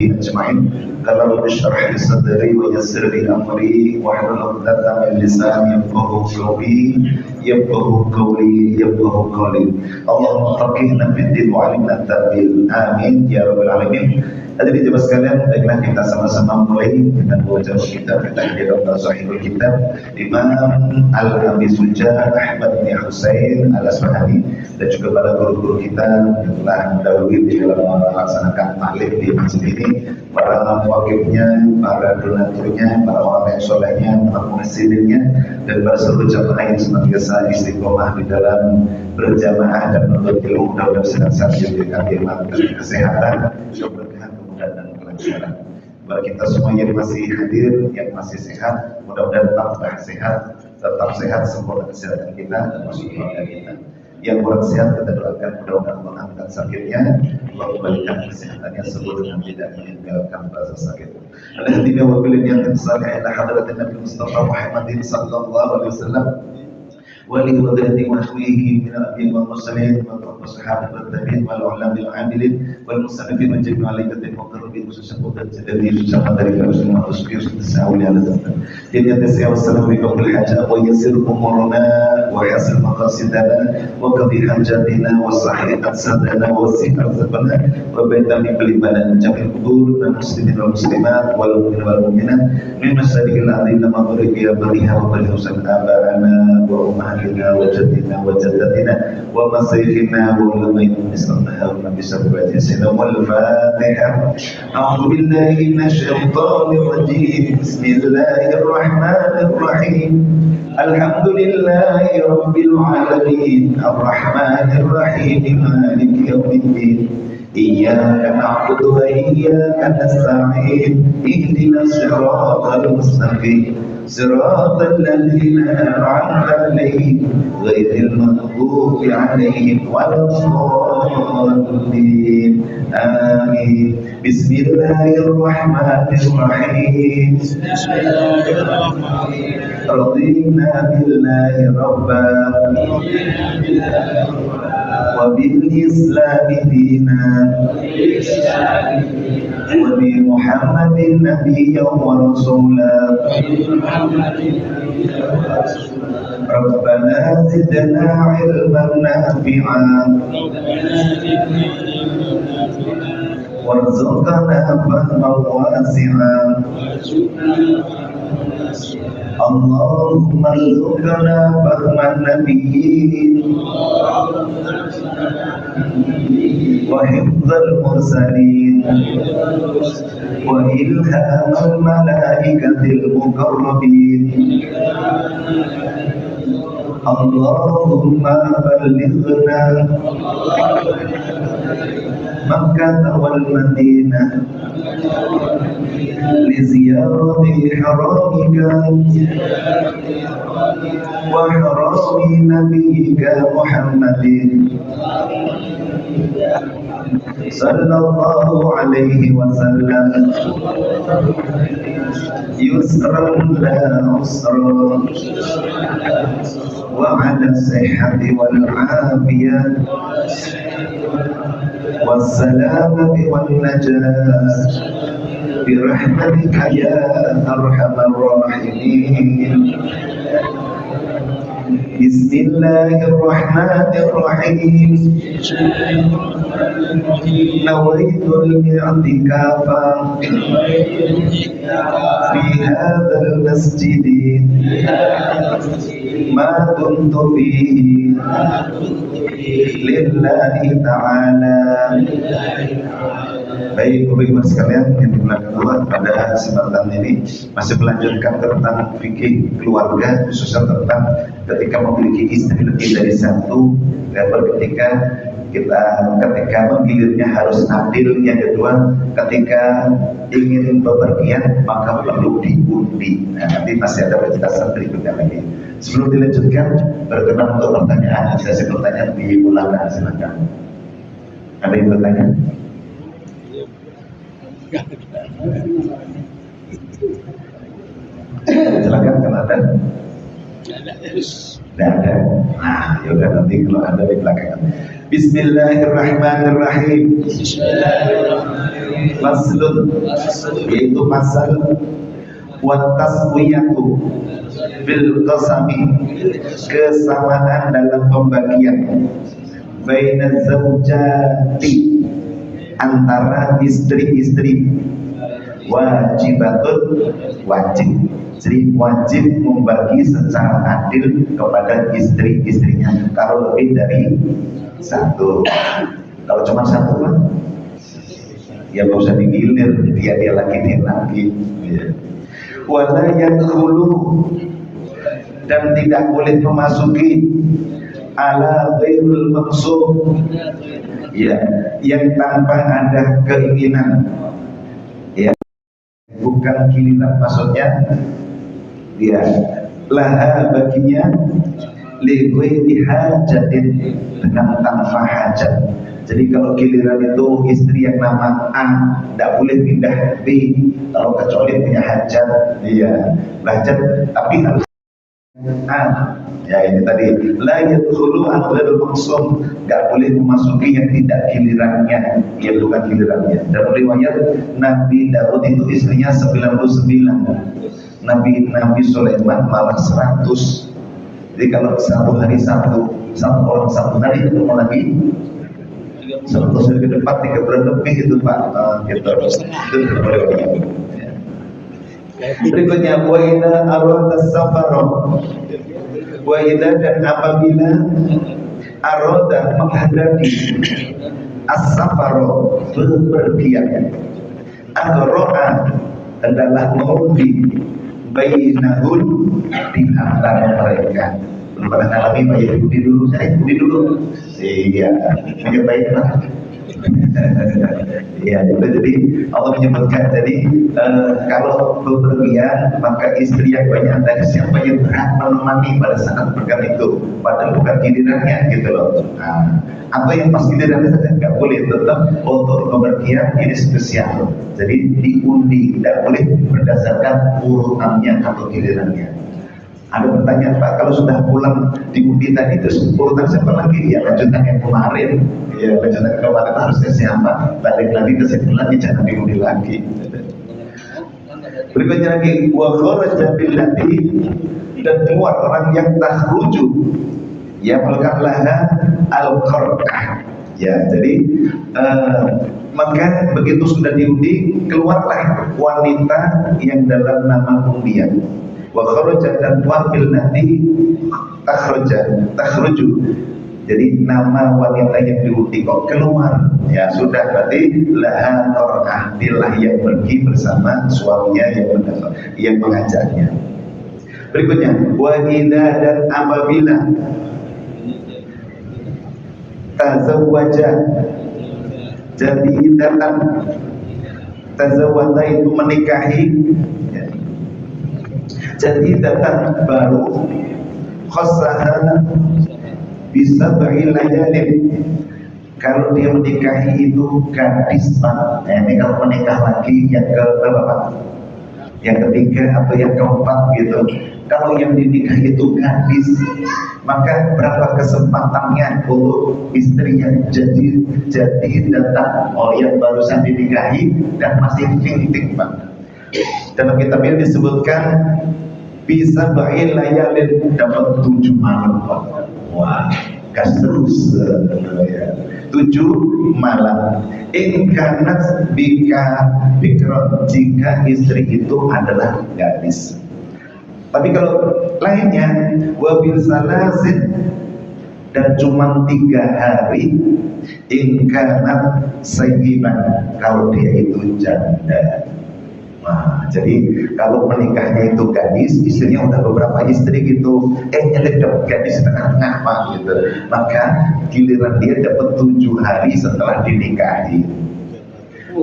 أجمعين. قال رب اشرح لي صدري ويسر لي أمري واحلل عقدة من لساني يفقهوا قولي. اللهم فقهنا في الدين وعلمنا التأويل. Amin ya rabbal alamin. Hadirin jemaah sekalian, baiklah kita sama-sama mulai dengan bacaan kitab Dr. Sahihul Kitab Imam Al-Abi Suja Ahmad bin Husain Al-Asbahani dan juga para guru-guru kita yang telah mendahului di dalam melaksanakan taklim di masjid ini, para wakilnya, para donaturnya, para orang yang solehnya, para muhsinnya, dan para seluruh jamaah yang senantiasa istiqomah di dalam berjamaah dan menuntut ilmu. Mudah-mudahan sehat-sehat diberikan nikmat dan kesehatan, keberkahan, kemudahan dan kelancaran. Bagi kita semua yang masih hadir, yang masih sehat, mudah-mudahan tetap sehat sempurna kesehatan kita dan masuk keluarga kita. Yang kurang sehat kita doakan mudah-mudahan Allah angkat sakitnya, Allah kembalikan kesehatannya sebelum dan tidak meninggalkan rasa sakit. Alhamdulillah wa bilil yang tersalih ila hadratin Nabi Mustafa Muhammadin sallallahu alaihi wasallam wali wadrati wa ahlihi min al-anbiya wal mursalin wa sahabat wa tabi'in wal ulama wal amilin wal musannifin wa jami'al alaikatil muqarrabin khususan bukan jadi ucapan dari Rasulullah sallallahu alaihi wasallam. Jadi wassalamu alaikum haja wa yasir umurana wa yasir maqasidana wa qadi hajatina wa sahih sadana wa sikar sabana wa baita min bilibana jamil kubur dan muslimin wal muslimat wal mu'minin wal mu'minat min masyariqil ardh ma bariya bariha wa bariha abana wa ummahatina wa jaddina wa jaddatina wa masyaykhina wa ulamaina bismillah wa bisabati sayyidina wal fatihah. A'udzu billahi minasy syaithanir rajim. Bismillahirrahmanirrahim. Alhamdulillahi rabbil alamin arrahmanir rahim maliki yaumiddin. Iyyaka na'budu wa iyyaka nasta'in ihdinas siratal mustaqim siratal ladzina an'amta 'alaihim ghairil maghdubi 'alaihim waladdallin. Amin. Bismillahirrahmanirrahim. Radina billahi rabban wa bil islami dinan wa bi Muhammadin nabiyyan wa rasulan. Rabbana zidna ilman nafi'an warzuqna fahman wasi'an. Allahumma rzuqna fahman nabiyyin wa hifdzal mursalin wa ilhamal malaikatil muqarrabin. Allahumma ballighna Makkah wal Madinah li ziyarati haramika wa harami nabiyyika Muhammadin sallallahu alaihi wasallam. Yusran la usra wa ala sihhati wal afiyah wassalamati wan najah birahmatika ya arhamar rahimin. Bismillahirrahmanirrahim. Nawaitul i'tikafa fi hadzal masjid ma dumtu fihi lillahi ta'ala. Baik Bapak-Ibu sekalian yang dimuliakan Allah, pada kesempatan ini masih melanjutkan tentang fikih keluarga, khususnya tentang ketika memiliki istri lebih dari satu, level ketika menggilirnya harus adil. Yang kedua, ketika ingin bepergian maka perlu diundi. Nah, nanti masih ada penjelasan berikutnya lagi. Sebelum dilanjutkan, berkenan untuk pertanyaan, sesi pertanyaan dimulakan, silakan. Ada yang bertanya? Silakan kalau ada. Tidak ada. Nah, yaudah nanti kalau ada di belakang. Bismillahirrahmanirrahim. Faslun, yaitu pasal wa taswiyatu bil qasami, kesamaan dalam pembagian baina zaujati, antara istri-istri, wajibatun, wajib. Jadi wajib membagi secara adil kepada istri-istrinya kalau lebih dari satu. Kalau cuma satu kan ya nggak usah digilir, dia lagi ya. Wala yadkhulu, dan tidak boleh memasuki ala ghairul maqsud, ya, yang tanpa ada keinginan, ya, bukan giliran, maksudnya ya laha, baginya, li ghairi hajatin, dengan tanpa hajat. Jadi kalau giliran itu istri yang nama A tidak boleh pindah B kalau kecuali punya hajat, iya, hajat, tapi harus A. Ya ini tadi la yadkhulu al-ghairul maqsum, enggak boleh memasuki yang tidak gilirannya, ya bukan gilirannya. Dalam riwayat Nabi Daud itu istrinya 99, Nabi Sulaiman malah 100. Jadi kalau satu hari satu orang satu hari itu mau lagi 100 hari ke depan 3 bulan lebih itu Pak, gitu. Itu riwayat. Berikutnya wa idza arada safara, wa idza, dan apabila arada menghadapi as-safara, bepergian, aghra'a adalah mengundi bainahun, di antara mereka. Belum pernah ngalami Pak ya, undi dulu, saya undi dulu. Iya, punya baik Pak. Ya, jadi Allah menyebutkan, jadi kalau bepergian maka istri yang banyak dari siapa yang berhak menemani pada saat pergian itu, padahal bukan gilirannya gitu loh. Nah, atau yang pas gilirannya saja nggak boleh, tetap untuk bepergian ini spesial. Jadi diundi, tidak boleh berdasarkan urutannya atau gilirannya. Ada pertanyaan Pak, kalau sudah pulang diundi tadi itu urutan siapa lagi? Ya lanjutan yang kemarin, ya lanjutan kemarin harusnya siapa? Balik lagi ke situ lagi, jangan diundi lagi. Berikutnya lagi wa kharaja billati, dan keluar orang yang takhruju, ya malakallaha al-qarqah. Ya, jadi maka begitu sudah diundi, keluarlah wanita yang dalam nama undian. Wa kharaja, dan wafil nanti takhruju, jadi nama wanita yang diundi kok keluar, ya sudah, berarti laha qarqah, dilah yang pergi bersama suaminya yang mengajaknya. Berikutnya wa idza, dan apabila tazawwaja, jadi datang, tazawwaja itu menikahi, ya. Jadi datang baru, khossaha bisa layalin, kalau dia menikahi itu gadis Pak. Nah, ini kalau menikah lagi yang ke berapa Pak? Yang ketiga atau yang keempat gitu. Kalau yang dinikah itu gadis, maka berapa kesempatannya untuk istri yang jadi datang yang barusan dinikahi dan masih fiktif Pak. Dalam kitab ini disebutkan bisa layalin, dapat 7 malam Pak. Wah, gas terus ya. 7 malam. Inkanat bika bikron, jika istri itu adalah gadis. Tapi kalau lainnya wabil salasin, dan cuma 3 hari, inkanat sayyiban, kalau dia itu janda. Nah, jadi kalau menikahnya itu gadis, istrinya udah beberapa istri gitu, nyelip dapat gadis tengah-tengah Pak gitu, maka giliran dia dapat 7 hari setelah dinikahi.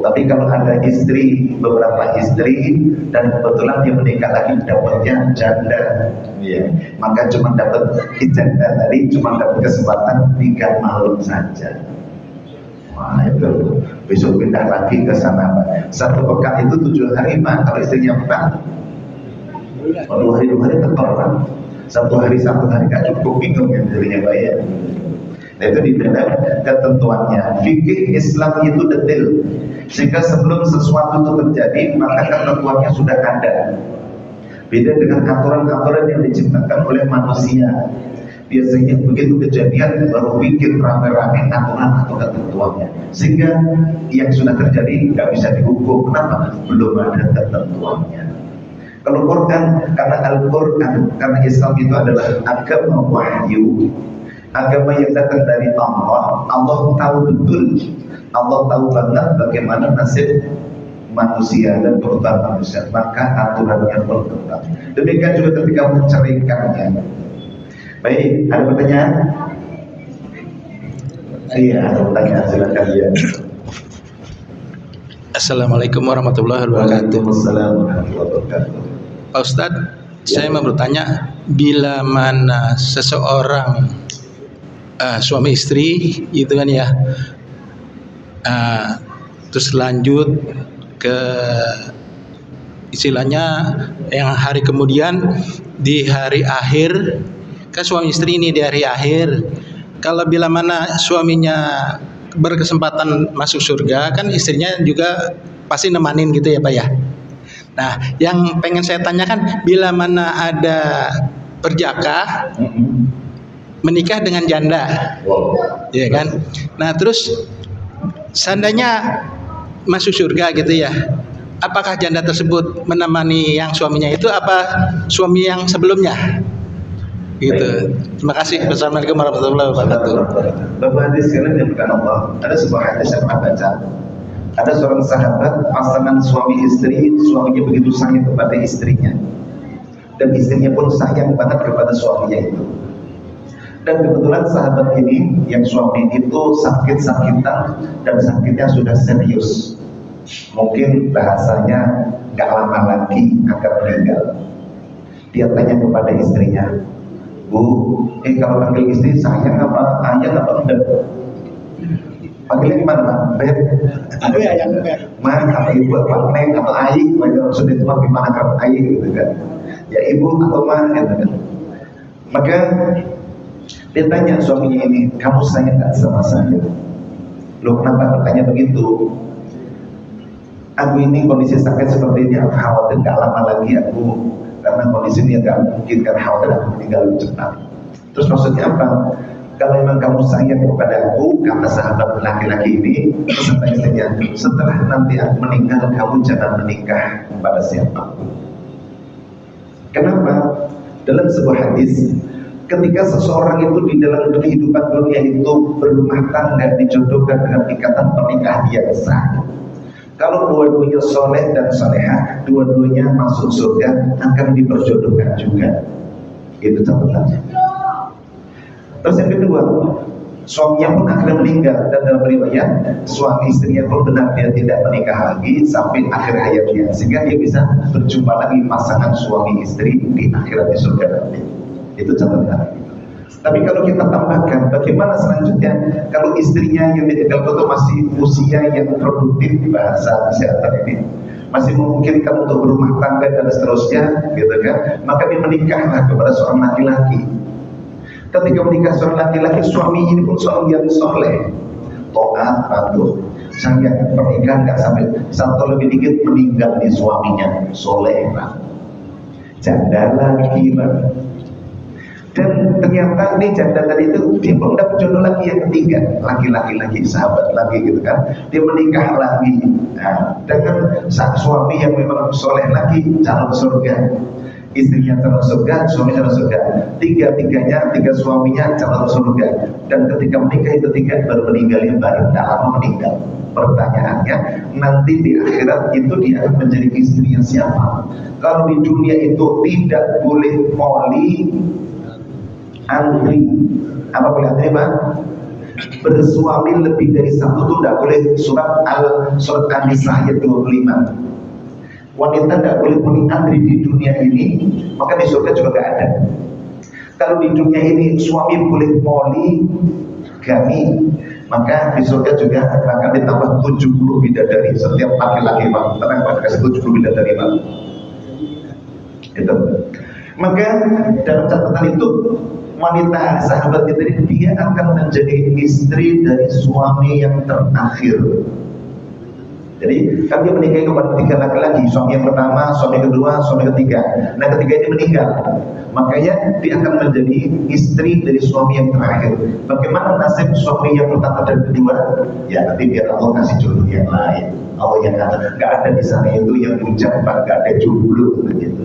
Tapi kalau ada istri, beberapa istri, dan kebetulan dia menikah lagi dapatnya janda, ya, maka cuma dapat janda tadi, cuma dapat kesempatan 3 malam saja. Wah itu besok pindah lagi ke sana Pak. 1 pekan itu 7 hari Pak. Kalau istrinya 4, 2 hari tekor Pak. 1 hari gak cukup, bingung ya dirinya Pak ya. Nah, itu di dalam ketentuannya. Fikih Islam itu detail, sehingga sebelum sesuatu itu terjadi maka ketentuannya sudah ada. Beda dengan aturan-aturan yang diciptakan oleh manusia. Biasanya begitu kejadian baru bikin rame-rame aturan atau ketentuannya, sehingga yang sudah terjadi nggak bisa dihukum. Kenapa? Belum ada ketentuannya. Kalau Quran, karena Al-Quran, karena Islam itu adalah agama wahyu, agama yang datang dari Allah. Allah tahu betul, Allah tahu banget bagaimana nasib manusia dan kebutuhan manusia, maka aturannya pun tetap. Demikian juga ketika menceraikannya. Baik, ada pertanyaan? Iya, ada pertanyaan, silakan ya. Assalamualaikum warahmatullahi wabarakatuh. Waalaikumsalam warahmatullahi wabarakatuh. Pak Ustadz, saya mau bertanya, bila mana seseorang suami istri gitu kan ya, terus lanjut ke istilahnya yang hari kemudian di hari akhir, kan suami istri ini di hari akhir, kalau bila mana suaminya berkesempatan masuk surga, kan istrinya juga pasti nemanin gitu ya Pak ya. Nah, yang pengen saya tanyakan, bila mana ada perjaka menikah dengan janda, ya kan? Nah, terus seandainya masuk surga gitu ya, apakah janda tersebut menemani yang suaminya itu apa suami yang sebelumnya? Gitu. Terima kasih. Wassalamualaikum warahmatullahi wabarakatuh. Bapak hadis sekalian yang bukan Allah, ada sebuah hadis yang pernah baca. Ada seorang sahabat, pasangan suami istri, suaminya begitu sayang kepada istrinya, dan istrinya pun sayang banget kepada suaminya itu. Dan kebetulan sahabat ini, yang suami itu sakit-sakitan, dan sakitnya sudah serius. Mungkin bahasanya gak lama lagi akan meninggal. Dia tanya kepada istrinya, Bu, kalau panggil istri sayang apa ayah apa enggak? Panggilnya gimana Pak? Beb? Aduh ya yang Ma, atau ibu, apa neng, atau ayah? Maksudnya itu mah gimana kalau ayah gitu kan? Ya ibu atau ma gitu kan? Maka dia tanya suaminya ini, kamu sayang nggak sama saya? Loh kenapa bertanya begitu? Aku ini kondisi sakit seperti ini, aku khawatir nggak lama lagi aku, karena kondisi ini agak mungkin karena khawatir aku meninggal cepat. Terus maksudnya apa? Kalau memang kamu sayang kepada aku, kata sahabat laki-laki ini beserta istrinya, setelah nanti aku meninggal, kamu jangan menikah pada siapapun. Kenapa? Dalam sebuah hadis, ketika seseorang itu di dalam kehidupan dunia itu berumah tangga, dijodohkan dengan ikatan pernikahan yang sah. Kalau dua-duanya soleh dan soleha, dua-duanya masuk surga, akan diperjodohkan juga. Itu catatannya. Terus yang kedua, suaminya pun akhirnya meninggal, dan dalam riwayat suami istrinya pun benar dia tidak menikah lagi sampai akhir hayatnya, sehingga dia bisa berjumpa lagi pasangan suami istri di akhirat di surga nanti. Itu catatan. Tapi kalau kita tambahkan, bagaimana selanjutnya kalau istrinya yang ditinggal itu masih usia yang produktif, bahasa kesehatan ini masih memungkinkan untuk berumah tangga dan seterusnya, gitu kan? Maka dia menikahlah kepada seorang laki-laki. Ketika menikah seorang laki-laki, suami ini pun suami yang soleh, taat, patuh. Sayang pernikahan nggak sampai satu lebih dikit meninggal di suaminya, soleh, janda lagi, dan ternyata ini janda tadi itu dia pun dapat jodoh lagi yang ketiga, laki-laki lagi, sahabat lagi gitu kan, dia menikah lagi dengan suami yang memang soleh lagi, calon surga. Istrinya calon surga, suami calon surga, tiga suaminya calon surga, dan ketika menikah itu tiga baru meninggalnya baru tidak lama meninggal. Pertanyaannya, nanti di akhirat itu dia akan menjadi istrinya siapa? Kalau di dunia itu tidak boleh poli antri, apa boleh antri Pak? Bersuami lebih dari satu itu tidak boleh. Surat An-Nisa ayat 25. Wanita tidak boleh poliandri di dunia ini, maka di surga juga nggak ada. Kalau di dunia ini suami boleh poligami, maka di surga juga akan ditambah 70 bidadari setiap laki-laki Pak. Tenang Pak, kasih 70 bidadari Pak. Itu. Maka dalam catatan itu wanita sahabat kita ini, dia akan menjadi istri dari suami yang terakhir. Jadi kan dia menikahi kepada 3 laki-laki, suami yang pertama, suami kedua, suami ketiga. Nah ketiga ini meninggal, makanya dia akan menjadi istri dari suami yang terakhir. Bagaimana nasib suami yang pertama dan kedua? Ya nanti biar Allah kasih jodoh yang lain. Allah yang kata nggak ada di sana itu yang bujang, nggak ada jodoh begitu.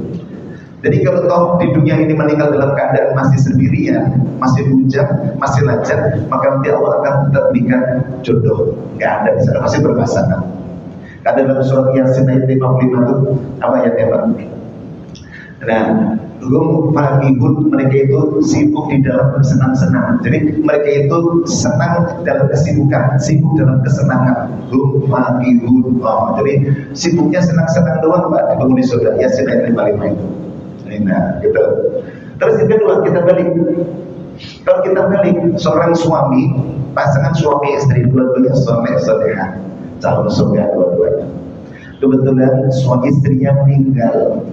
Jadi kalau toh di dunia ini meninggal dalam keadaan masih sendirian, masih bujang, masih lajang, maka nanti Allah akan tetap berikan jodoh. Nggak ada di sana, masih berpasangan. Ada dalam surat Yasin ayat 55 itu apa ayatnya Pak? Nah, hum faqihun, mereka itu sibuk di dalam bersenang-senang. Jadi mereka itu senang dalam kesibukan, sibuk dalam kesenangan. Hum faqihun. Jadi sibuknya senang-senang doang Pak di penghuni surga. Yasin ayat 55 itu. Nah, gitu. Terus yang kedua kita balik. Kalau kita balik, seorang suami, pasangan suami istri dua-duanya soleh solehah, calon surga dua-duanya. Kebetulan suami istrinya meninggal.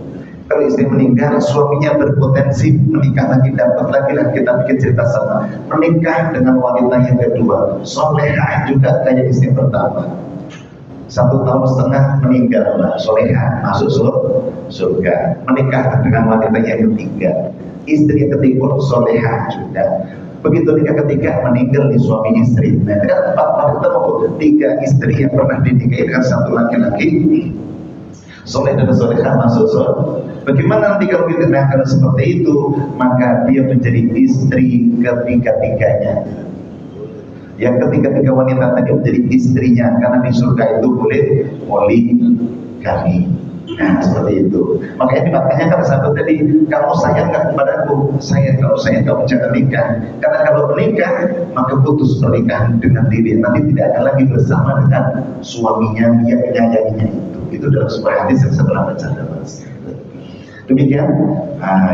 Kalau istri meninggal, suaminya berpotensi menikah lagi, dapat laki-laki. Kita bikin cerita sama, menikah dengan wanita yang kedua, solehah juga kayak istri pertama. 1 tahun setengah meninggal, solehah, masuk surga. Menikah dengan wanita yang ketiga, istri yang ketiga solehah juga. Begitu nikah ketiga, meninggal di suami istri. Nah, kan 4 orang ketemu 3 istri yang pernah dinikahi dengan 1 laki-laki, soleh dan solehah masuk surga. Bagaimana nanti kalau dikenalkan seperti itu, maka dia menjadi istri ketiga-tiganya. Yang ketiga-tiga wanita tadi menjadi istrinya, karena di surga itu boleh poligami. Nah seperti itu. Makanya makanya kata sahabat tadi, kamu sayang nggak kepadaku? Sayang. Kalau sayang kamu jangan nikah. Karena kalau menikah maka putus pernikahan dengan diri. Nanti tidak akan lagi bersama dengan suaminya yang menyayanginya itu. Itu dalam sebuah hadis yang saya pernah baca. Demikian,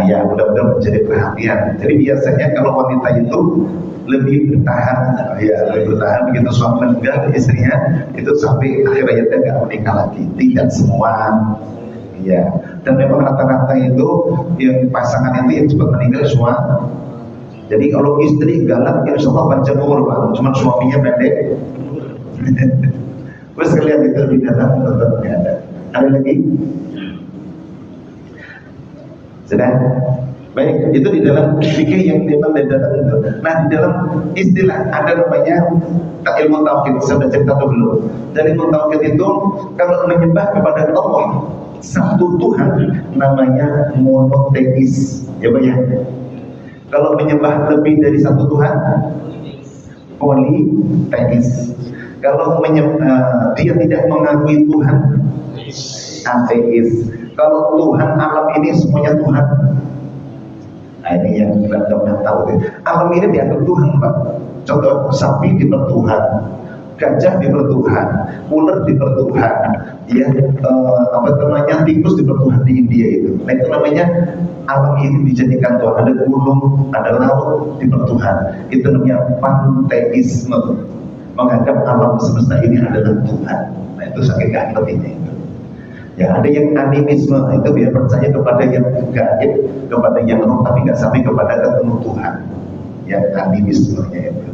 ya mudah-mudahan menjadi perhatian. Jadi biasanya kalau wanita itu lebih bertahan, ya lebih bertahan begitu suami meninggal istrinya itu sampai akhir hayatnya nggak menikah lagi. Tidak semua, ya. Dan memang rata-rata itu yang pasangan itu yang cepat meninggal semua. Jadi kalau istri galak, insya Allah panjang umur Pak. Cuma suaminya pendek. Terus kalian itu lebih dalam tetap nggak ada. Ada lagi? Sudah? Baik, itu di dalam fikih yang memang di dalam itu. Nah, di dalam istilah ada namanya ilmu tauhid. Saya sudah cerita dulu. Dari ilmu tauhid itu, kalau menyembah kepada Allah satu Tuhan, namanya monoteis. Ya Pak ya. Kalau menyembah lebih dari satu Tuhan, politeis. Kalau dia tidak mengakui Tuhan, ateis. Kalau Tuhan alam ini semuanya Tuhan. Nah ini yang kita pernah tahu. Alam ini dianggap Tuhan Pak. Contoh sapi dipertuhan, gajah dipertuhan, ular dipertuhan, ya tikus dipertuhan di India itu. Nah itu namanya alam ini dijadikan Tuhan. Ada gunung, ada laut dipertuhan. Itu namanya panteisme. Menganggap alam semesta ini adalah Tuhan. Nah itu saking gak ngertinya itu. Ya ada yang animisme, itu dia percaya kepada yang gaib, kepada yang roh, tapi nggak sampai kepada ketemu Tuhan. Yang animismenya itu.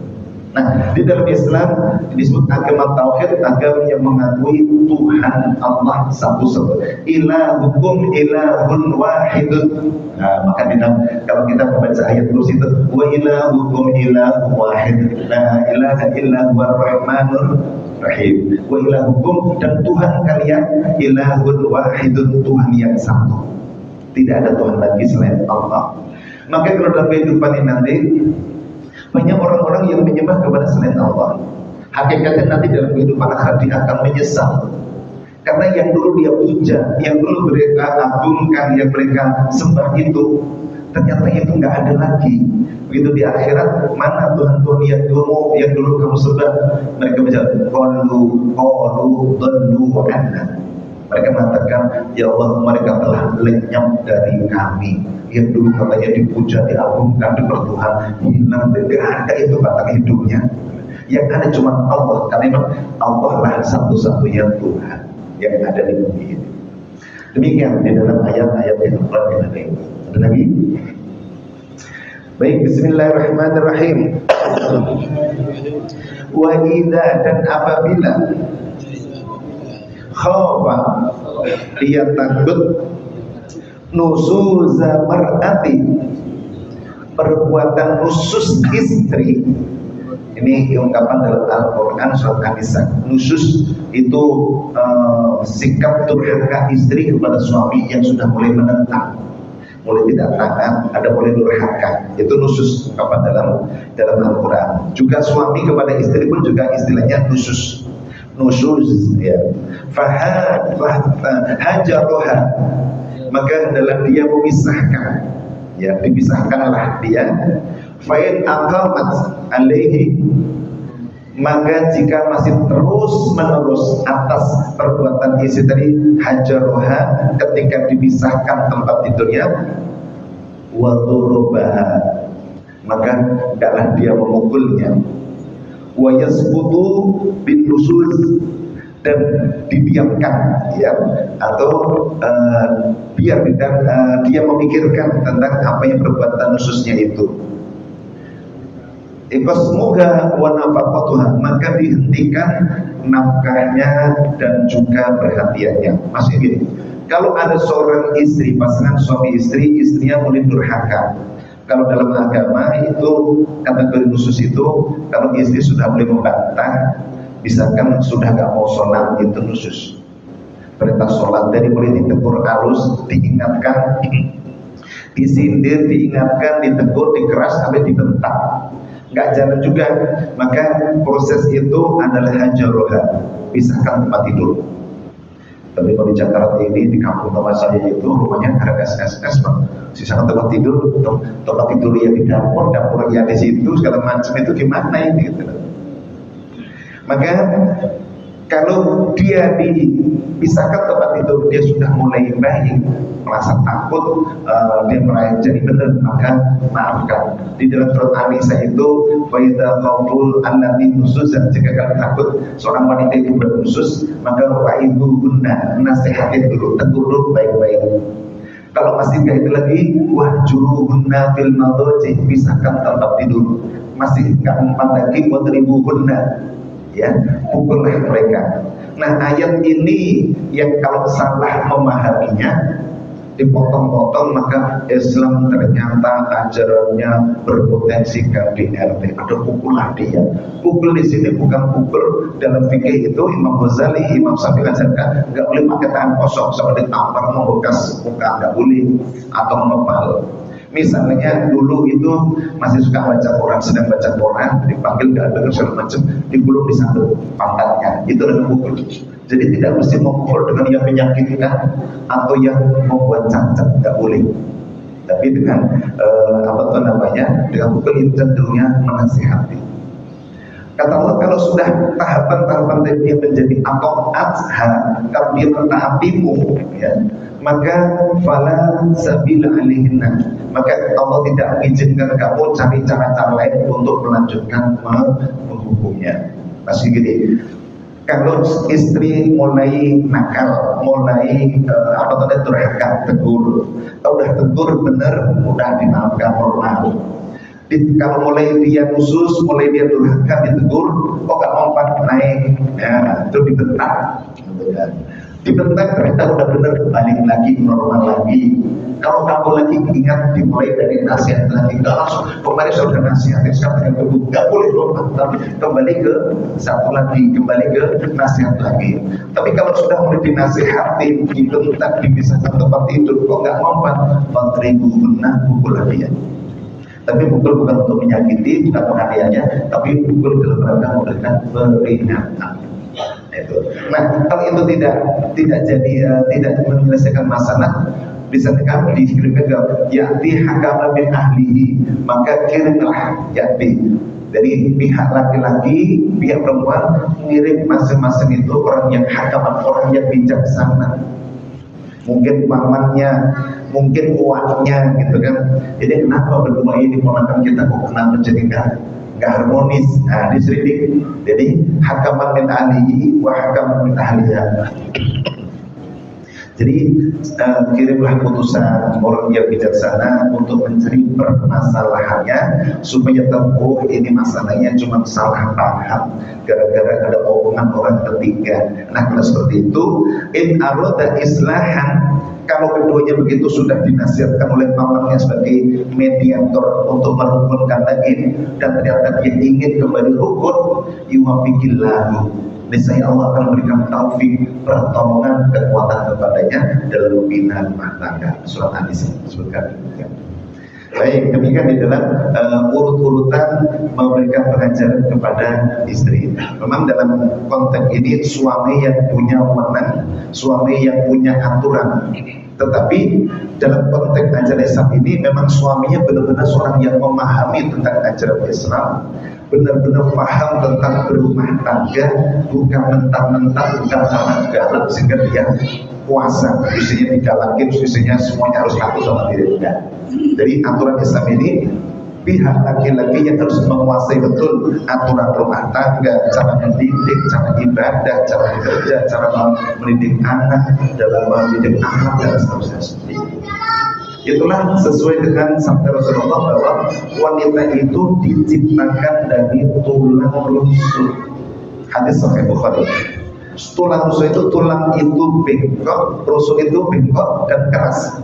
Nah di dalam Islam disebut agama tauhid, agama yang mengakui Tuhan Allah satu-satu. Ilahukum ilahun wahidun. Nah, maka di dalam kalau kita membaca ayat kursi itu, wa ilahukum ilahun wahid, la ilaha illa huwar rahmanur rahim. Wa ilahukum, dan Tuhan kalian ilahun wahidun, Tuhan yang satu. Tidak ada Tuhan lagi selain Allah. Maka kalau dalam kehidupan ini nanti banyak orang-orang yang menyembah kepada selain Allah. Hakikatnya nanti dalam kehidupan akhirat dia akan menyesal. Karena yang dulu dia puja, yang dulu mereka agungkan, yang mereka sembah itu, ternyata itu nggak ada lagi. Begitu di akhirat, mana Tuhan-Tuhan yang dulu kamu sembah? Mereka bicara, qalu dhallu anna. Mereka mengatakan, ya Allah, mereka telah lenyap dari kami. Yang dulu katanya dipuja, diagungkan, dipertuhan, hilang, tidak ada itu batang hidupnya. Yang ada cuma Allah, karena memang Allah lah satu-satunya Tuhan yang ada di bumi ini. Demikian di dalam ayat-ayat yang telah kita. Ada lagi? Baik, bismillahirrahmanirrahim. Wa idza, dan apabila khafa, dia takut, nusuza mar'ati, perbuatan nusus istri. Ini ungkapan dalam Al-Quran surat An-Nisa. Nusus itu sikap durhaka istri kepada suami yang sudah mulai menentang, mulai tidak taat, ada mulai durhaka. Itu nusus ungkapan dalam Al-Quran. Juga suami kepada istri pun juga istilahnya nusus. Nusus, ya. Hajaroha, maka dalam dia memisahkan, ya, dipisahkanlah dia. Fa'in aqamat alaihi, maka jika masih terus menerus atas perbuatan istri tadi, hajaroha, ketika dipisahkan tempat tidurnya, wa turubaha, maka hendaklah dia memukulnya, wa yasqutu bin nusus, dan didiamkan, ya, atau biar dia memikirkan tentang apa yang perbuatan nususnya itu. Iqasmuha wa nafaqatuha, maka dihentikan nafkahnya dan juga perhatiannya. Masih gitu. Kalau ada seorang istri, pasangan suami istri, istrinya mulai durhaka. Kalau dalam agama itu kategori khusus itu, kalau istri sudah mulai membantah, misalkan sudah gak mau sholat, itu khusus. Perintah sholat dari mulai ditegur halus, diingatkan, disindir, diingatkan, ditegur, dikeras, sampai dibentak. Nggak jalan juga, maka proses itu adalah hajaroha, pisahkan tempat tidur. Tapi kalau di Jakarta ini, di kampung tempat saya itu rumahnya ada SSS, sisakan tempat tidur yang di dapur yang di situ, segala macam, itu gimana ini gitu. Maka kalau dia dipisahkan tempat tidur, dia sudah mulai baik, merasa takut, dia merasa jadi benar, maka maafkan. Di dalam surat An-Nisa itu, wa idza qawlul allati nusuzan, jika kalian takut seorang wanita itu bernusus, maka wa'iduhunna, nasihatin dulu, tegur dulu baik-baik. Kalau masih kayak itu lagi, wahjuruhunna fil madhaji, pisahkan tempat tidur. Masih nggak mempan lagi, wadribuhunna, ya, pukullah mereka. Nah, ayat ini yang kalau salah memahaminya, dipotong-potong, maka Islam ternyata ajarannya berpotensi KDRT. Ada pukullah dia. Pukul di sini bukan pukul dalam fikih itu. Imam Ghazali, Imam Syafi'i ajarkan nggak boleh pakai tangan kosong, seperti ditampar membekas muka, nggak boleh, atau mengepal. Misalnya dulu itu masih suka baca Quran, sedang baca Quran, dipanggil gak dengar segala macam, digulung di satu pantatnya, itu dengan pukul. Jadi tidak mesti memukul dengan yang menyakitkan atau yang membuat cacat, nggak boleh. Tapi dengan dengan pukul itu cenderungnya menasihati. Kata Allah, kalau sudah tahapan-tahapan tadi dia menjadi kalau dia mentaatimu, ya, maka fala sabila alaihinna, maka Allah tidak mengizinkan kamu cari cara-cara lain untuk melanjutkan menghukumnya. Masih gini, kalau istri mulai nakal, mulai durhaka, tegur, udah tegur bener, udah dimaafkan normal. Kalau mulai dia khusus, mulai dia durhaka, ditegur, kok gak mempan naik, ya, itu dibentak, dibentak, ternyata udah bener, balik lagi normal lagi. Kalau kamu lagi ingat, dimulai dari nasihat lagi, nggak langsung kemarin sudah nasihat, sekarang dengan nggak boleh normal, tapi kembali ke satu lagi, kembali ke nasihat lagi. Tapi kalau sudah mulai dinasihati, dibentak, dipisahkan tempat tidur, kok nggak mempan, benar, pukul lagi ya. Tapi pukul bukan untuk menyakiti, bukan penganiayanya, tapi pukul dalam rangka memberikan peringatan. Itu. Nah, kalau itu tidak menyelesaikan masalah, bisa kami dikirimkan ke ya'ti hakama min ahlihi, maka kirimlah ya'ti dari pihak laki-laki, pihak perempuan, ngirim masing-masing itu orang yang hakaman, orang yang bijaksana. Mungkin pamannya, mungkin uaknya, gitu kan. Jadi kenapa berdua ini ponakan kita kok kenapa menjadi nggak harmonis? Nah, diselidik. Jadi hakaman min ahlihi wa hakaman min ahliha. Jadi kirimlah putusan orang yang bijaksana untuk mencari permasalahannya supaya tahu ini masalahnya cuma salah paham gara-gara ada omongan orang ketiga. Nah kalau seperti itu, in aroda islahan, kalau keduanya begitu sudah dinasihatkan oleh pamannya sebagai mediator untuk merukunkan lagi dan ternyata dia ingin kembali rukun, yuwafiqillahu, niscaya Allah akan memberikan taufik, pertolongan, kekuatan kepadanya dalam membina rumah tangga. Surat An-Nisa disebutkan. Baik, demikian di dalam urut-urutan memberikan pengajaran kepada istri. Memang dalam konteks ini suami yang punya wewenang, suami yang punya aturan. Tetapi dalam konteks ajaran Islam ini memang suaminya benar-benar seorang yang memahami tentang ajaran Islam, benar-benar paham tentang berumah tangga, bukan mentang-mentang, bukan tanah galak sehingga dia puasa, isinya digalakin, isinya semuanya harus takut sama diri. Jadi aturan Islam ini pihak laki-laki yang harus menguasai betul aturan rumah tangga, cara mendidik, cara ibadah, cara bekerja, cara mendidik anak, dalam mendidik anak dan seterusnya. Itulah sesuai dengan sabda Rasulullah bahwa wanita itu diciptakan dari tulang rusuk. Hadis Sahih Bukhari. Tulang rusuk itu, tulang itu bengkok, rusuk itu bengkok dan keras.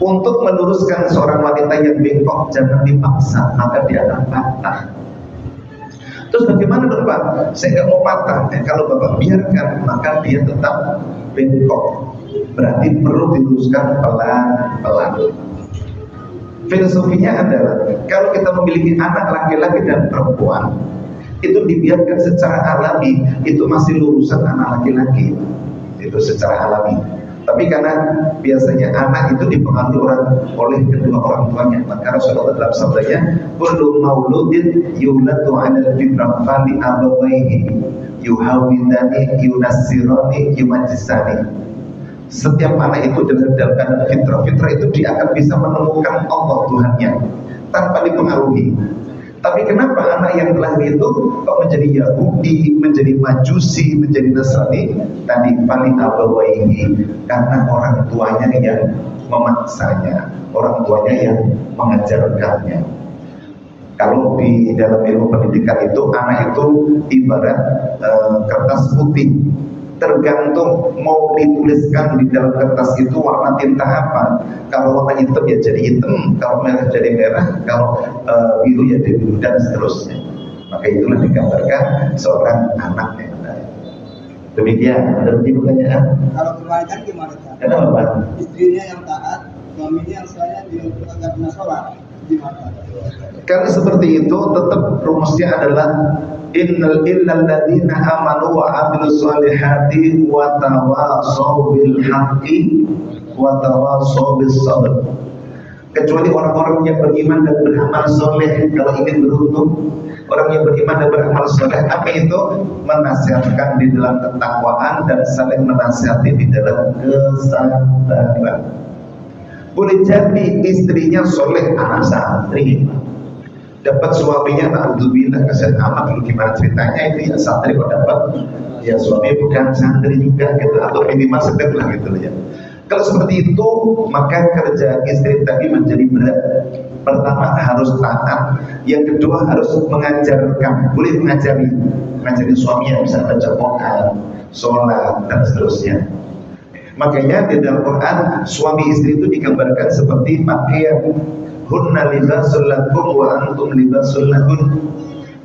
Untuk meluruskan seorang wanita yang bengkok jangan dipaksa, maka dia akan patah. Terus bagaimana dong Pak? Saya nggak mau patah. Kalau Bapak biarkan, maka dia tetap bengkok. Berarti perlu diluruskan pelan-pelan. Filosofinya adalah kalau kita memiliki anak laki-laki dan perempuan, itu dibiarkan secara alami, itu masih lurusan anak laki-laki, itu secara alami. Tapi karena biasanya anak itu dipengaruhi oleh kedua orang tuanya, maka Rasulullah dalam sabdanya, kullu mauludin yuladu 'alal fitrah fali abawayhi yuhawidani yunassirani yumajjisani. Setiap anak itu dalam keadaan fitrah. Fitrah itu dia akan bisa menemukan Allah Tuhannya tanpa dipengaruhi. Tapi kenapa anak yang lahir itu kok menjadi Yahudi, menjadi Majusi, menjadi Nasrani? Tadi paling abawaihi, karena orang tuanya yang memaksanya, orang tuanya yang mengajarkannya. Kalau di dalam ilmu pendidikan itu anak itu ibarat kertas putih. Tergantung mau dituliskan di dalam kertas itu warna tinta apa. Kalau warna hitam ya jadi hitam, kalau merah jadi merah, kalau biru ya jadi biru dan seterusnya. Maka itulah digambarkan seorang anak yang baik. Demikian. Ada pertanyaan? Kalau kebalikan gimana? Kenapa Pak? Istrinya yang taat, suaminya yang sayang, dia agak pernah sholat. Gimana? Kalau seperti itu tetap rumusnya adalah innal ladzina amanu wa 'amilus solihati wa tawashaw bil haqqi wa tawashaw bis sabr. Kecuali orang-orang yang beriman dan beramal soleh. Kalau ingin beruntung, orang yang beriman dan beramal soleh apa itu? Menasihatkan di dalam ketakwaan dan saling menasihati di dalam kesabaran. Boleh jadi istrinya soleh, anak santri, dapat suaminya, alhamdulillah kasihan amat. Lalu gimana ceritanya itu ya santri kok dapat, ya suami bukan santri juga gitu, atau minimal sedang lah gitu ya. Kalau seperti itu maka kerja istri tadi menjadi berat. Pertama harus taat, yang kedua harus mengajarkan, boleh mengajari suaminya bisa baca Quran, sholat dan seterusnya. Makanya di dalam Quran suami istri itu digambarkan seperti pakaian. Hunna libasul lakum wa antum libasul lahun.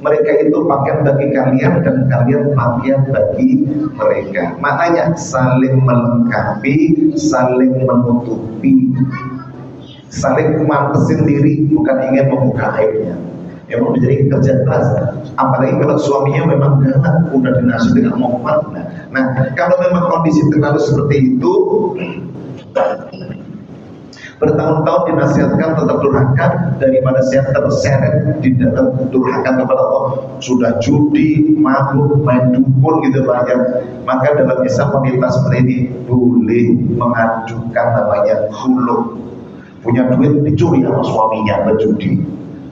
Mereka itu pakaian bagi kalian dan kalian pakaian bagi mereka. Maknanya saling melengkapi, saling menutupi, saling mantesin diri, bukan ingin membuka aibnya. Memang menjadi kerja keras. Apalagi kalau suaminya memang galak, udah dinasihati dengan mohon. Nah, kalau memang kondisi terlalu seperti itu, bertahun-tahun dinasihatkan tetap durhaka daripada saya terseret di dalam durhaka kepada Allah. Sudah judi, mabuk, main dukun gitu banyak. Maka dalam Islam wanita seperti ini boleh mengajukan namanya khulud. Punya duit dicuri sama suaminya berjudi.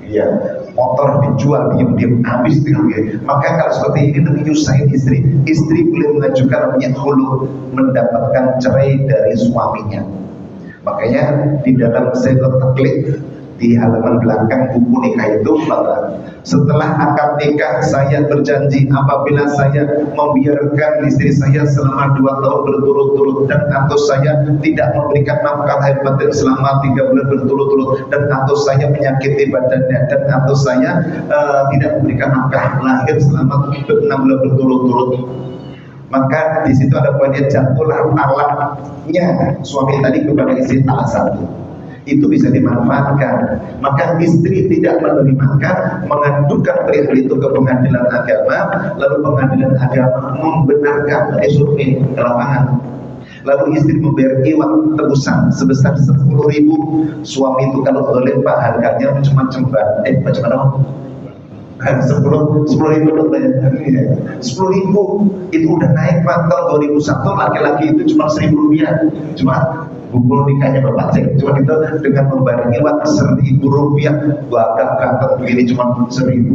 Iya. motor dijual diam-diam habis tinggal. Maka kalau seperti ini lebih nyusahin istri boleh mengajukan namanya khulu, mendapatkan cerai dari suaminya. Makanya di dalam Sayyidul Taklid di halaman belakang buku nikah itu, maka setelah akad nikah saya berjanji apabila saya membiarkan istri saya selama 2 tahun berturut-turut, dan atau saya tidak memberikan nafkah lahir batin selama 3 bulan berturut-turut, dan atau saya menyakiti badannya, dan atau saya tidak memberikan nafkah lahir selama 6 bulan berturut-turut, maka di situ ada poinnya, jatuhlah talaknya suami tadi kepada istri talak 1. Itu bisa dimanfaatkan. Maka istri tidak menerimakan, mengadukan perihal itu ke pengadilan agama, lalu pengadilan agama membenarkan dari survei ke lapangan. Lalu istri membayar iwat tebusan sebesar 10.000. Suami itu kalau boleh Pak, harganya macam-macam macam mana? 10.000 itu udah naik Pak. Tahun 2001 laki-laki itu cuma Rp1.000, cuma buku nikahnya Bapak cek, cuma itu dengan membayar iwat Rp1.000, ganteng begini cuma 1.000,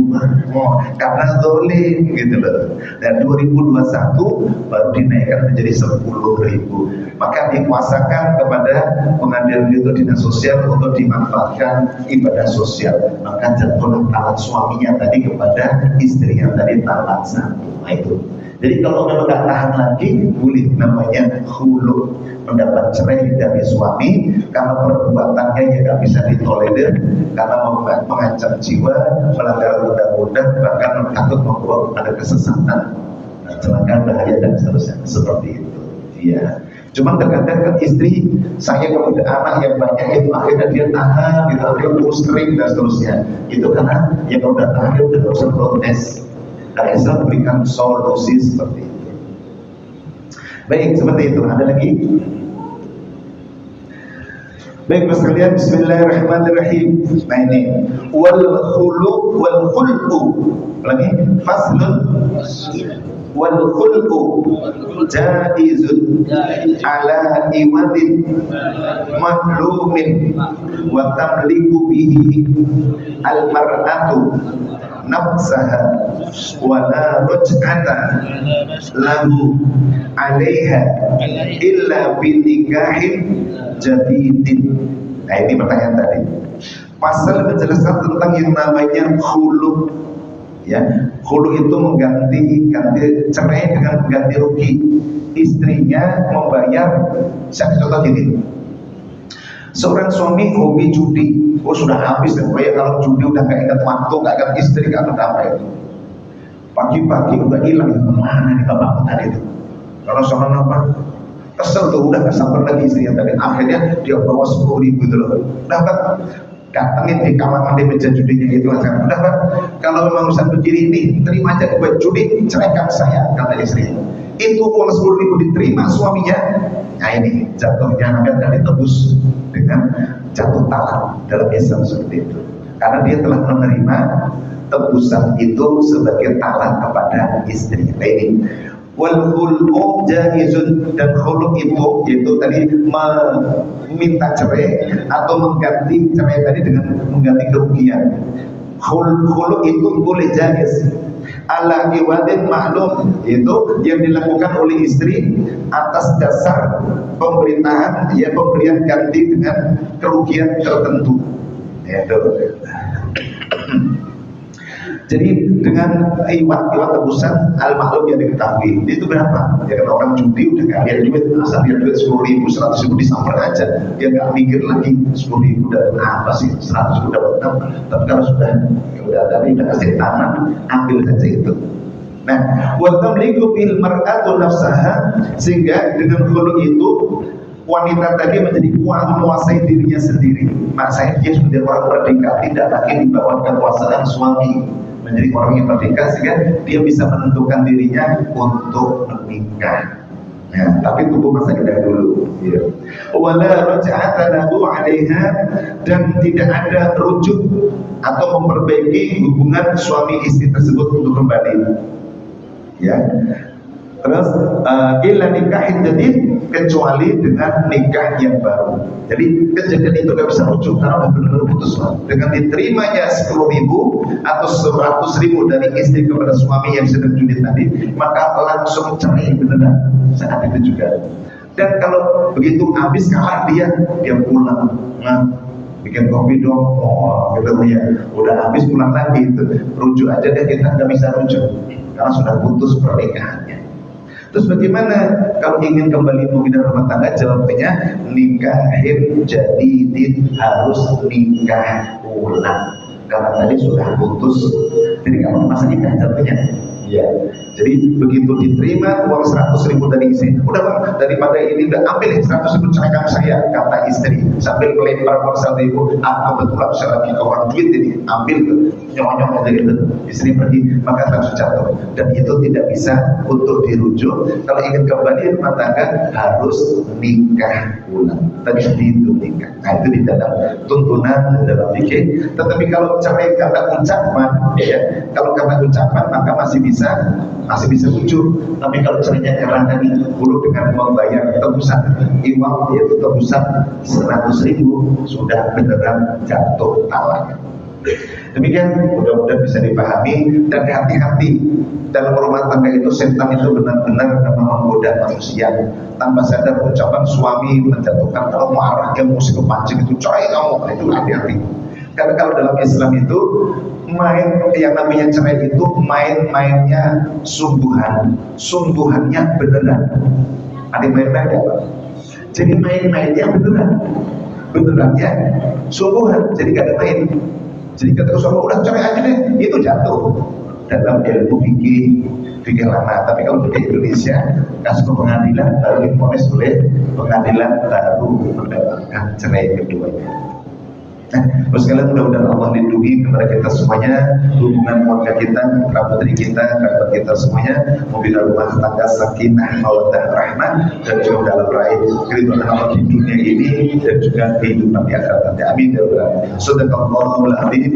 karena zolim gitu loh. Dan 2021 baru dinaikkan menjadi 10.000. Maka dikuasakan kepada pengadilan itu dinas sosial untuk dimanfaatkan ibadah sosial. Maka jatuhlah talak suaminya tadi kepada istri yang tadi talak 1. Nah itu. Jadi kalau memang tidak tahan lagi, boleh namanya khulu, mendapat cerai dari suami karena perbuatannya yang tidak bisa ditolerir, karena mengancam jiwa, melanggar undang-undang, bahkan takut membawa kepada kesesatan, celaka, bahaya dan seterusnya. Seperti itu. Ya. Cuma terkadang kan istri saya kepada anak yang banyak itu akhirnya dia tahan, gitu, akhirnya terus kering dan seterusnya. Itu karena yang udah tahan udah harus protes. Karena Islam berikan solusi seperti itu. Baik, seperti itu. Ada lagi? Baik, Mas kalian, bismillahirrahmanirrahim. Nah ini wal khulu lagi faslun wal khulu jaizun ala iwadin mahlumin wa tamliku bihi al mar'atu nafsaha wa la ruj'ata lahu 'alaiha illa bi nikahin jadidin. Nah ini pertanyaan tadi. Pasal menjelaskan tentang yang namanya khulu. Ya, khulu itu ganti cerai dengan ganti rugi. Istrinya membayar, saya contoh gini. Seorang suami hobi judi, sudah habis dan kalau judi udah gak ingat waktu, gak ingat istri, gak ingat apa itu. Pagi-pagi udah hilang, kemana nih bapakku tadi itu? Kalau sama apa? Kesel tuh, udah gak sabar lagi istri yang tadi. Akhirnya dia bawa 10.000 itu loh. Dapat datangin di kamar mandi meja judinya itu kan. Dapat kalau memang urusan begini ini, terima aja buat judi, ceraikan saya, kata istri. Itu uang 10.000 diterima suaminya. Nah ini jatuhnya namanya akan ditebus dengan jatuh talak dalam Islam seperti itu. Karena dia telah menerima tebusan itu sebagai talak kepada istri. Nah ini wal khulu jaizun, dan khulu itu yaitu tadi meminta cerai atau mengganti cerai tadi dengan mengganti kerugian. Khulu itu boleh jaiz ala iwadin maklum, itu yang dilakukan oleh istri atas dasar pemerintahan, ya pemberian ganti dengan kerugian tertentu. Itu. Jadi dengan iwat tebusan al-maklum yang diketahui itu berapa? Ya kalau orang judi udah gak lihat duit, asal lihat duit 10.000, 100.000 disamper aja, dia gak mikir lagi 10.000 dapat apa sih, 100.000 dapat apa. Tapi kalau sudah tadi udah kasih tangan, ambil saja itu. Nah, wa tamliku bil mar'atu nafsaha, sehingga dengan khulu itu wanita tadi menjadi menguasai dirinya sendiri. Maksudnya dia sudah orang merdeka, tidak lagi di bawah kekuasaan suami, menjadi orang yang merdeka sehingga dia bisa menentukan dirinya untuk menikah. Nah, tapi tunggu masa indah dulu. Ya. Wala raj'ata lahu 'alaiha, dan tidak ada rujuk atau memperbaiki hubungan suami istri tersebut untuk kembali. Ya. Terus illa nikahin jadid, kecuali dengan nikah yang baru. Jadi kejadian itu gak bisa rujuk karena udah benar-benar putus. Dengan diterimanya 10.000 atau 100.000 dari istri kepada suami yang sedang judi tadi, maka langsung cerai beneran saat itu juga. Dan kalau begitu habis kalah dia pulang. Nah, bikin kopi dong, oh gitu ya. Udah habis pulang lagi itu. Rujuk aja deh, kita nggak bisa rujuk karena sudah putus pernikahannya. Terus bagaimana kalau ingin kembali membina rumah tangga? Jawabnya nikahin jadidin, harus nikah ulang karena tadi sudah putus. Jadi kamu masa nikah jatuhnya. Ya, jadi begitu diterima uang 100.000 dari istri, udah bang, daripada ini udah ambil 100.000 ceraikan saya, kata istri sambil melempar uang 100.000. Kebetulan saya lagi ke orang duit ini, ambil nyonyong aja gitu. Istri pergi, maka langsung jatuh. Dan itu tidak bisa untuk dirujuk. Kalau ingin kembali rumah tangga harus nikah ulang. Tadi itu nikah. Nah itu di dalam tuntunan dalam fikih. Tetapi kalau cerai karena ucapan, ya, kalau karena ucapan maka masih bisa rujuk. Tapi kalau cerainya karena dulu dengan membayar tebusan iwam, yaitu tebusan 100.000, sudah beneran jatuh talak. Demikian mudah-mudahan bisa dipahami. Dan hati-hati dalam rumah tangga itu, setan itu benar-benar menggoda manusia. Tanpa sadar ucapan suami menjatuhkan, kalau marah dia mesti kepancing itu cerai kamu, itu hati-hati. Karena kalau dalam Islam itu main yang namanya cerai itu main-mainnya sungguhannya beneran. Ada main-main apa? Jadi main-mainnya benerannya sungguhan. Jadi gak ada main. Jadi ketika suami udah cerai aja deh, itu jatuh dalam ilmu fikih lama. Tapi kalau di Indonesia, kasus ke pengadilan baru difonis oleh pengadilan, baru mendapatkan cerai keduanya. Nah, terus kalian mudah-mudahan Allah lindungi kepada kita semuanya, hubungan keluarga kita, kerabat kita semuanya, membina rumah tangga sakinah, mawaddah, rahmah, dan juga dalam raih keridhaan Allah di dunia ini dan juga kehidupan di akhirat nanti. Amin ya rabbal alamin. Shadaqallahul azim.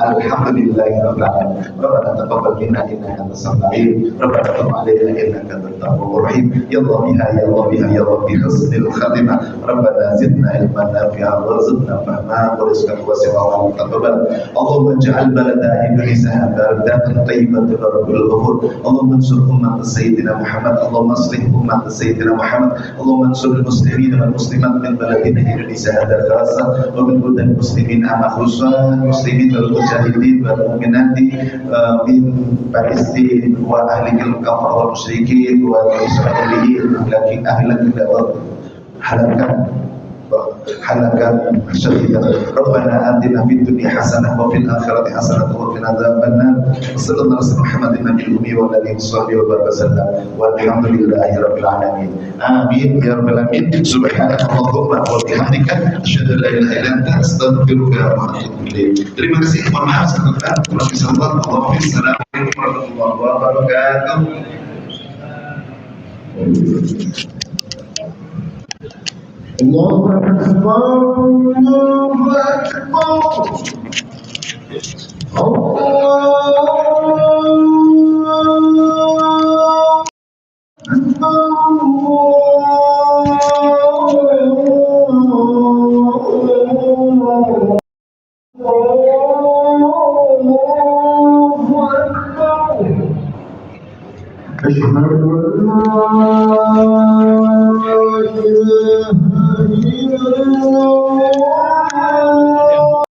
Alhamdulillahirabbil alamin. Rabbana taqabbal minna innaka antas samiul alim. Rabbana tub 'alaina innaka antat tawwabur rahim. Ya Allah biha ya Allah biha ya Allah bi husnil khatimah. Rabbana zidna ilman nafi'an warzuqna ورزقا واسعا ومتقبلا. اللهم اجعل بلد إندونيسيا بلدة طيبة رب الغفور. اللهم انصر أمة سيدنا محمد. اللهم اصلح أمة سيدنا محمد. اللهم انصر المسلمين والمسلمات من بلدنا إندونيسيا هذا خاصة، ومن بلدان المسلمين عامة خصوصا، المسلمين والمجاهدين والمؤمنات من فلسطين وأهل الكفر والمشركين والإسرائيليين، لكن أهل halakan syaitan. Rabbana atina fid dunya hasanah wa fil akhirati hasanah wa qina adzabannar. Sallallahu alaihi Muhammadin nabiyil ummi wa alihi washabbihi wa sallam. Walhamdulillahi rabbil alamin. Amin ya rabbal alamin. Subhanakallahumma wa bihamdika asyhadu an la ilaha illa anta astaghfiruka wa atubu ilaik. Terima kasih. Mohon maaf sebentar. Wassalamualaikum warahmatullahi wabarakatuh. Allahu Akbar, Allahu Akbar, Allahu Akbar.